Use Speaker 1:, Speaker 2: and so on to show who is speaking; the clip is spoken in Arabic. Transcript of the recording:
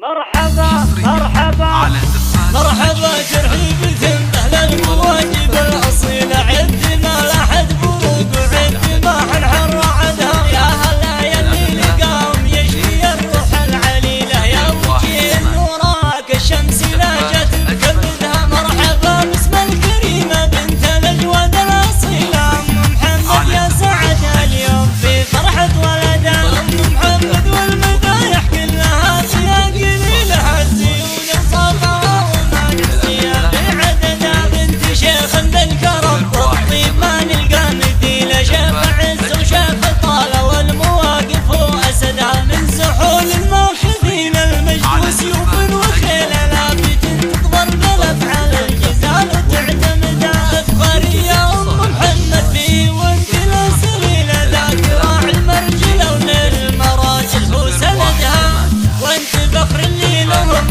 Speaker 1: مرحبا مرحبا
Speaker 2: مرحبا ترحيب تنبه للمواجب الأصيلة عدنا لحد بروق وعدنا حنحر عدها يا هلا يلي لقاهم يشفي الروح العليلة يا وجه نوراك الشمس لا جت بكبدها مرحبا باسم الكريمة بنت الأجود الأصيلة أم محمد يا سعد اليوم في فرحة ولدها أم محمد والمدايح كلها فيها قليلة الزيون صفا وما نسيها بعددها بنت شيخ بالكرم والطيب ما نلقى مثيله شاف عز وشاف طالة والمواقف وأسدها من سحول الماخذين المجد وسيوف وخيل لافت تضرب بالأفعال الجزال تعتمد أفخارية أم محمد في وانت الأسليلة ذاك راعي المرجلة وللمراجل وسندها وانت فخر اللي لهم